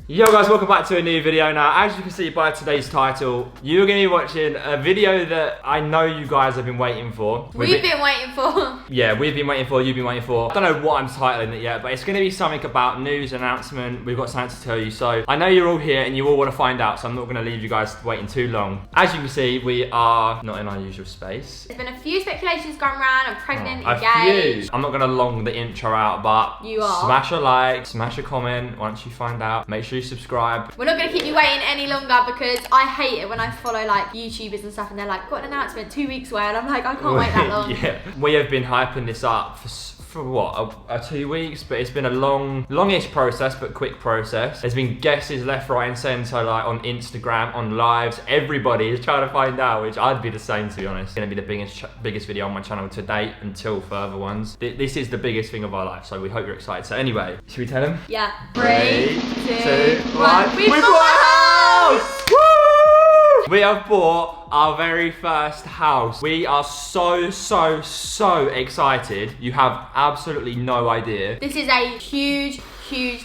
Yo guys, welcome back to a new video. Now, as you can see by today's title, you're going to be watching a video that I know you guys have been waiting for. We've been waiting for. Yeah, we've been waiting for, you've been waiting for. I don't know what I'm titling it yet, but it's going to be something about news announcement. We've got something to tell you. So I know you're all here and you all want to find out, so I'm not going to leave you guys waiting too long. As you can see, we are not in our usual space. There's been a few speculations going around. I'm pregnant, engaged. I'm not going to long the intro out, but you are. Smash a like, smash a comment once you find out. Make sure you subscribe. We're not going to keep you waiting any longer because I hate it when I follow like YouTubers and stuff and they're like, got an announcement 2 weeks away, and I'm like, I can't wait that long. Yeah, we have been hyping this up for what, 2 weeks, but it's been a longish process, but quick process. There's been guesses left, right and centre, like on Instagram, on lives. Everybody is trying to find out, which I'd be the same, to be honest. It's going to be the biggest video on my channel to date until further ones. This is the biggest thing of our life, so we hope you're excited. So anyway, should we tell them? Yeah. 3, 2, 1. We bought a house! Woo! We have bought our very first house. We are so excited. You have absolutely no idea. This is a huge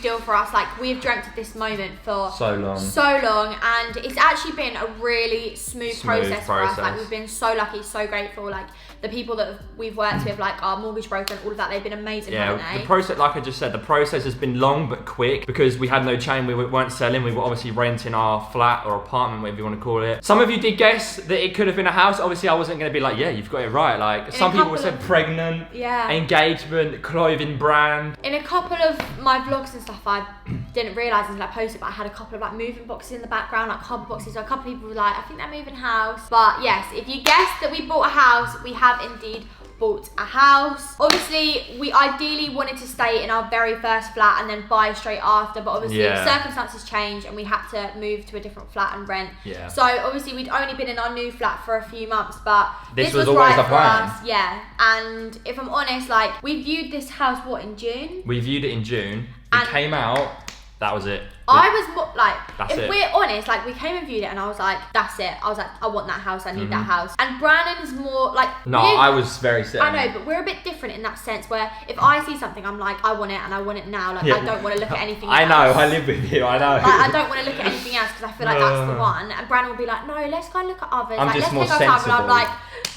deal for us. Like, we've dreamt of this moment for so long, and it's actually been a really smooth process for us. Like, we've been so lucky, so grateful. Like, the people that we've worked with, like our mortgage broker and all of that, they've been amazing, haven't they? The process, like I just said, the process has been long but quick because we had no chain, we weren't selling, we were obviously renting our flat or apartment, whatever you want to call it. Some of you did guess that it could have been a house. Obviously, I wasn't going to be like, yeah, you've got it right. Like, some people said pregnant, engagement, clothing brand. In a couple of my vlogs and stuff, I didn't realise until I posted, but I had a couple of like moving boxes in the background, like cardboard boxes. So a couple of people were like, I think they're moving house. But yes, if you guessed that we bought a house, we have indeed bought a house. Obviously, we ideally wanted to stay in our very first flat and then buy straight after, but obviously circumstances changed and we had to move to a different flat and rent. Yeah. So obviously we'd only been in our new flat for a few months, but this was always right the plan. For us. Yeah. And if I'm honest, like, we viewed this house in June? We viewed it in June. It came out. That was it. I was more like, if we're honest, like, we came and viewed it and I was like, that's it. I was like, I want that house, I need that house. And Brandon's more like... No, I was very set. I know, but we're a bit different in that sense where if I see something, I'm like, I want it and I want it now. Like, I don't want to look at anything else. I know, I live with you, I know. Like, I don't want to look at anything else because I feel like that's the one. And Brandon will be like, no, let's go and look at others. I'm like, just let's more take our sensible. time. And I'm like,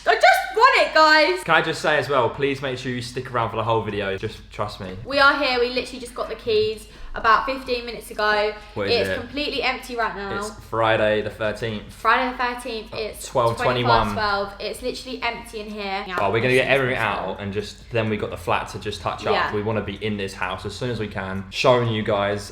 I just want it, guys. Can I just say as well, please make sure you stick around for the whole video. Just trust me. We are here. We literally just got the keys about 15 minutes ago. It's completely empty right now. It's Friday the 13th. Friday the 13th. It's 12:21. 12. It's literally empty in here. Oh, we're gonna get everything out and then we got the flat to just touch up. We want to be in this house as soon as we can, showing you guys.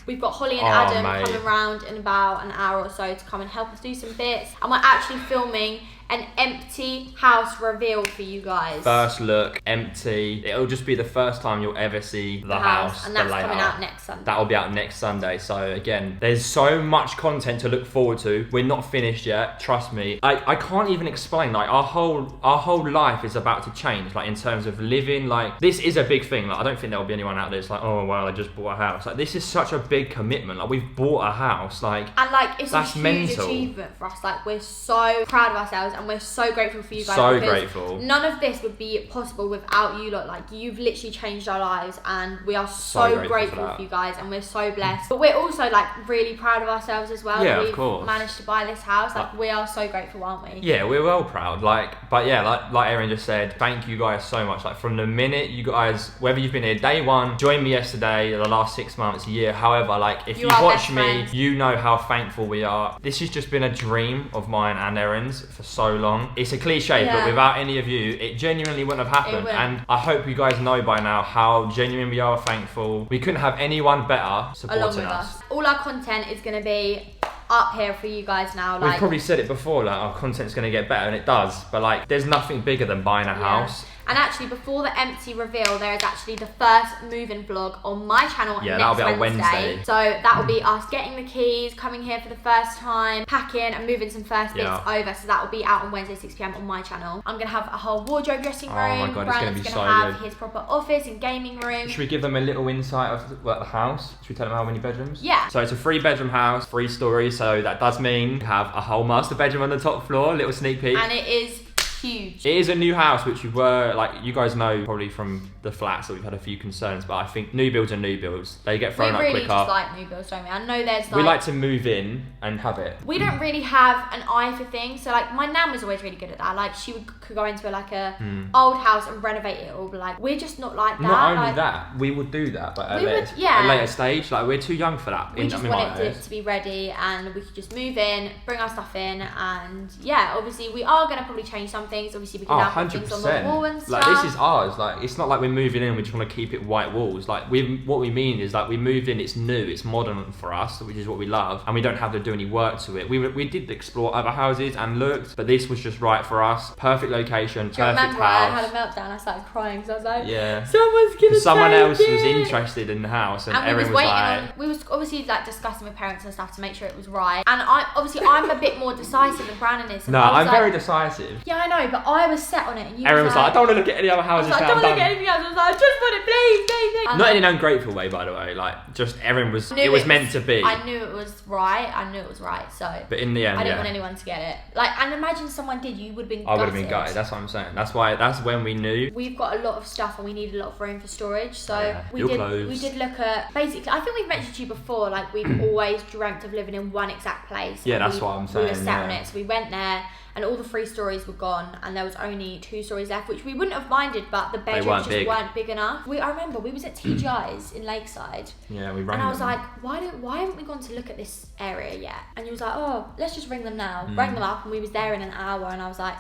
We've got Holly and Adam coming round in about an hour or so to come and help us do some bits, and we're actually filming an empty house reveal for you guys. First look, empty. It'll just be the first time you'll ever see the house. And that's coming out next Sunday. That'll be out next Sunday. So again, there's so much content to look forward to. We're not finished yet, trust me. I can't even explain, like, our whole life is about to change, like, in terms of living. Like, this is a big thing. Like, I don't think there'll be anyone out there that's like, oh well, I just bought a house. Like, this is such a big commitment. Like, we've bought a house, like, and like, it's a huge achievement for us. Like, we're so proud of ourselves and we're so grateful for you guys. So grateful. None of this would be possible without you lot. Like, you've literally changed our lives and we are so grateful for you guys and we're so blessed. But we're also like really proud of ourselves as well. Yeah, that of course. We've managed to buy this house. Like, we are so grateful, aren't we? Yeah, we're well proud. Like, but yeah, like Erin just said, thank you guys so much. Like, from the minute you guys, whether you've been here day one, joined me yesterday, the last 6 months, a year, however, like, if you watch me, you know how thankful we are. This has just been a dream of mine and Erin's for so long. It's a cliche, but without any of you, it genuinely wouldn't have happened. And I hope you guys know by now how genuine we are, thankful. We couldn't have anyone better supporting us. All our content is going to be up here for you guys now. We've probably said it before, like, our content's going to get better, and it does. But like, there's nothing bigger than buying a house. And actually, before the empty reveal, there is actually the first move-in vlog on my channel next Wednesday. So that will be us getting the keys, coming here for the first time, packing and moving some first bits over. So that will be out on Wednesday, 6 PM on my channel. I'm going to have a whole wardrobe dressing room. Oh my God, Brandon's it's going to have his proper office and gaming room. Should we give them a little insight of the house? Should we tell them how many bedrooms? Yeah. So it's a 3-bedroom house, 3 stories. So that does mean you have a whole master bedroom on the top floor, little sneak peek. And it is huge. It is a new house, which we were, like, you guys know probably from the flats that we've had a few concerns, but I think new builds are new builds. They get thrown up quicker. We really just like new builds, don't we? I know there's like... We like to move in and have it. We don't really have an eye for things. So, like, my nan was always really good at that. Like, she could go into, like, a old house and renovate it all, but, like, we're just not like that. Not only that, we would do that, but at a later stage, like, we're too young for that. We just wanted it to be ready, and we could just move in, bring our stuff in, and, yeah, obviously, we are going to probably change some things. Obviously, we can now put things on the wall and stuff. Like, this is ours. Like, it's not like we're moving in and we just want to keep it white walls. Like, what we mean is, like, we moved in, it's new, it's modern for us, which is what we love, and we don't have to do any work to it. We did explore other houses and looked, but this was just right for us. Perfect location, perfect house. Remember, I had a meltdown. I started crying because I was like, yeah, someone's gonna someone else was interested in the house, and everyone was like, we was obviously like discussing with parents and stuff to make sure it was right. And I'm a bit more decisive than Brandon is. No, I'm very decisive. Yeah, I know, but I was set on it, and everyone was like, I don't want to look at any other houses. I don't want to look at anything else. I was like, I just want it, please. Not in an ungrateful way, by the way. Like, just everyone was. It was meant to be. I knew it was right. So. But in the end, I didn't want anyone to get it. Like, and imagine someone did. You would have been gutted. I would have been gutted. That's what I'm saying. That's when we knew. We've got a lot of stuff and we need a lot of room for storage. So we clothes. did look at, basically, I think we've mentioned to you before, like, we've always dreamt of living in one exact place. Yeah, that's what I'm saying. We were set on it. So we went there, and all the 3 stories were gone, and there was only 2 stories left, which we wouldn't have minded, but the bedrooms weren't big enough. I remember we was at TGI's in Lakeside. Yeah, we rang and I was them. like, why haven't we gone to look at this area yet? And he was like, oh, let's just ring them now. Rang them up, and we was there in an hour, and I was like,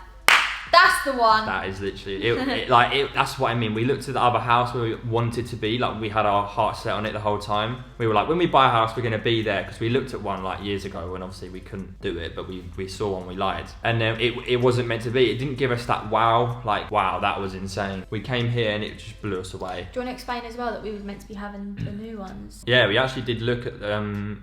that's the one. That is literally that's what I mean. We looked at the other house where we wanted to be. Like, we had our heart set on it the whole time. We were like, when we buy a house, we're going to be there, because we looked at one like years ago when obviously we couldn't do it, but we saw one we liked, and then it wasn't meant to be. It didn't give us that wow, that was insane. We came here and it just blew us away. Do you want to explain as well that we were meant to be having the new ones? Yeah, we actually did look at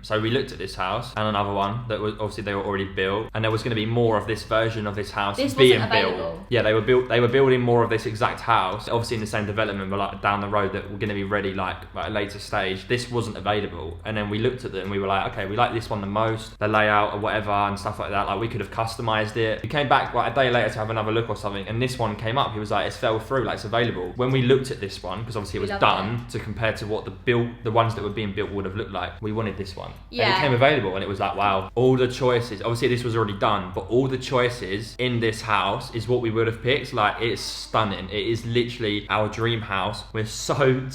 so we looked at this house and another one that was obviously they were already built, and there was going to be more of this version of this house being built. Yeah, they were building more of this exact house, obviously in the same development, but like down the road, that were going to be ready like at a later stage. This wasn't available, and then we looked at them and we were like, okay, we like this one the most, the layout or whatever and stuff like that. Like, we could have customized it. We came back like a day later to have another look or something, and this one came up. He was like, it's fell through, like, it's available. When we looked at this one, because obviously it was done to compare to what the ones that were being built would have looked like, we wanted this one. Yeah. And it came available, and it was like, wow, all the choices. Obviously this was already done, but all the choices in this house is what we would have picked. Like, it's stunning. It is literally our dream house. We're so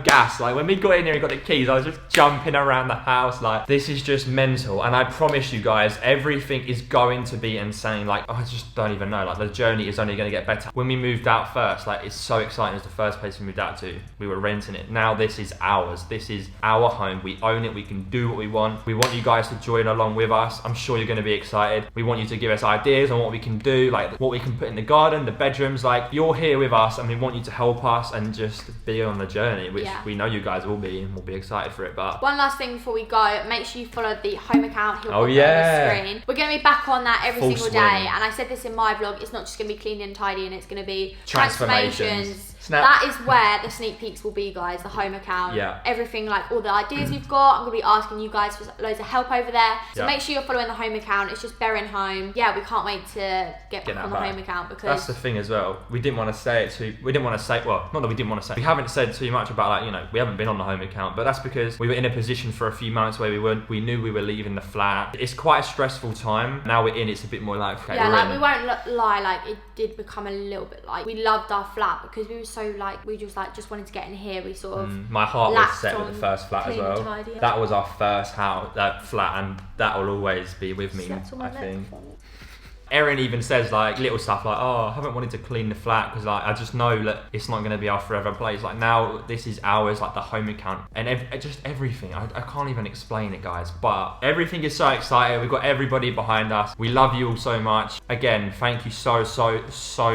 gassed. Like, when we got in here and got the keys, I was just jumping around the house. Like, this is just mental. And I promise you guys, everything is going to be insane. Like, I just don't even know. Like, the journey is only going to get better. When we moved out first, like, it's so exciting. It's the first place we moved out to. We were renting it. Now this is ours. This is our home. We own it. We can do what we want. We want you guys to join along with us. I'm sure you're going to be excited. We want you to give us ideas on what we can do, like what we can put in the garden, the bedrooms. Like, you're here with us, and we want you to help us and just be on the journey, which we know you guys will be, and we'll be excited for it. But one last thing before we go, make sure you follow the home account. He'll pop on the screen. We're going to be back on that every single day, and I said this in my vlog, it's not just going to be clean and tidy, and it's going to be transformations. That is where the sneak peeks will be, guys. The home account, everything, like all the ideas we've got. I'm gonna be asking you guys for loads of help over there, so make sure you're following the home account. It's just Berrin Home. Yeah, we can't wait to get back on the home account, because that's the thing as well. We didn't want to say it too. We didn't want to say, well, not that we didn't want to say. We haven't said too much about, like, you know, we haven't been on the home account, but that's because we were in a position for a few months where we knew we were leaving the flat. It's quite a stressful time. Now we're in, it's a bit more like, okay, we won't lie. Like, it did become a little bit like we loved our flat, because we were so like we just wanted to get in here. We sort of my heart was set with the first flat as well. That was our first house, flat, and that will always be with me, I think. Erin even says like little stuff like, oh, I haven't wanted to clean the flat because like I just know that it's not going to be our forever place. Like, now this is ours, like the home account and just everything. I can't even explain it, guys, but everything is so exciting. We've got everybody behind us. We love you all so much. Again, thank you so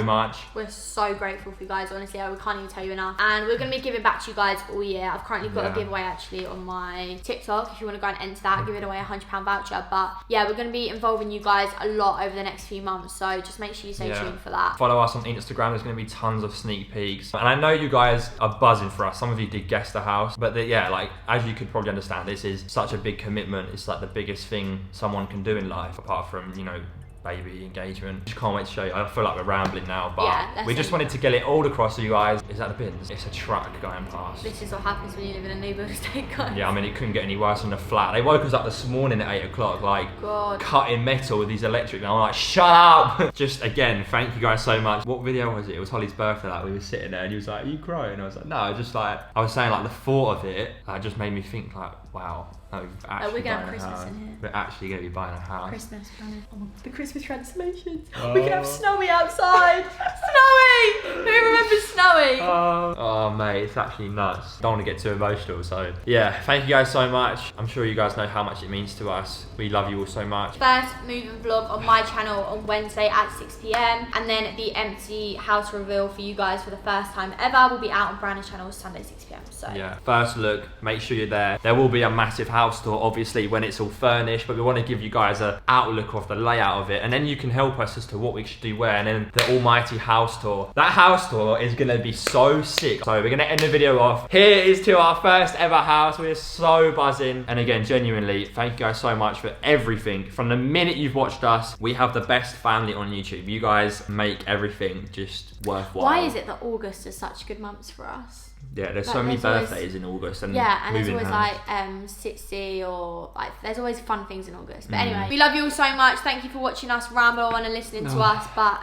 much. We're so grateful for you guys, honestly. We can't even tell you enough. And we're going to be giving back to you guys all year. I've currently got a giveaway actually on my TikTok. If you want to go and enter that, give it away, £100 voucher. But yeah, we're going to be involving you guys a lot over the next few months, so just make sure you stay tuned for that. Follow us on Instagram. There's going to be tons of sneak peeks, and I know you guys are buzzing for us. Some of you did guess the house, but like, as you could probably understand, this is such a big commitment. It's like the biggest thing someone can do in life, apart from, you know, baby engagement. Just can't wait to show you. I feel like we're rambling now, but Yeah, we just wanted to get it all across to you guys. Is that the bins? It's a truck going past. This is what happens when you live in a new build estate, guys. Yeah, I mean, it couldn't get any worse than the flat. They woke us up this morning at 8 o'clock, like, God. cutting metal with these electric. And I'm like, shut up! Just, again, thank you guys so much. What video was it? It was Holly's birthday, like, we were sitting there and he was like, are you crying? And I was like, no, just like, I was saying, like, the thought of it, just made me think, like, wow. No, We're gonna have Christmas in here. We're actually gonna be buying a house. Christmas, Brandon. Oh, the Christmas translations. We can have snowy outside. Snowy! Who remembers snowy? Oh, mate, it's actually nuts. Don't want to get too emotional, so yeah. Thank you guys so much. I'm sure you guys know how much it means to us. We love you all so much. First moving vlog on my channel on Wednesday at 6 p.m. and then the empty house reveal for you guys for the first time ever will be out on Brandon's channel Sunday 6 p.m. So yeah, first look, make sure you're there. There will be a massive house tour, obviously, when it's all furnished, but we want to give you guys an outlook of the layout of it, and then you can help us as to what we should do where, and then the almighty house tour. That house tour is going to be so sick. So we're going to end the video off. Here is to our first ever house. We're so buzzing. And again, genuinely, thank you guys so much for everything. From the minute you've watched us, we have the best family on YouTube. You guys make everything just worthwhile. why is it that August is such good months for us? Yeah, there's Like, so many there's birthdays in August, and yeah, and there's moving always house. like Sitsi or like there's always fun things in August. But anyway, we love you all so much. Thank you for watching us ramble on and listening to us. But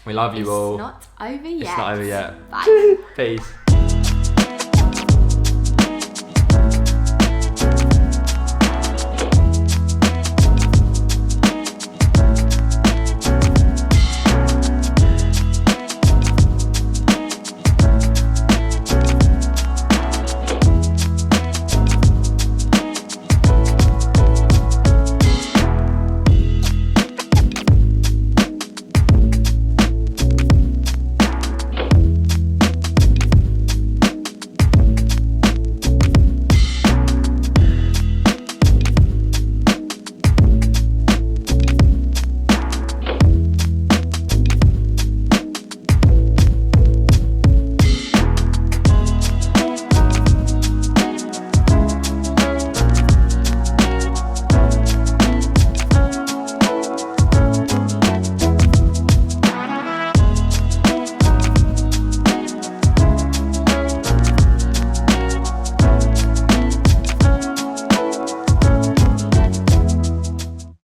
we love you all. It's not over yet. It's not over yet. Bye. Peace.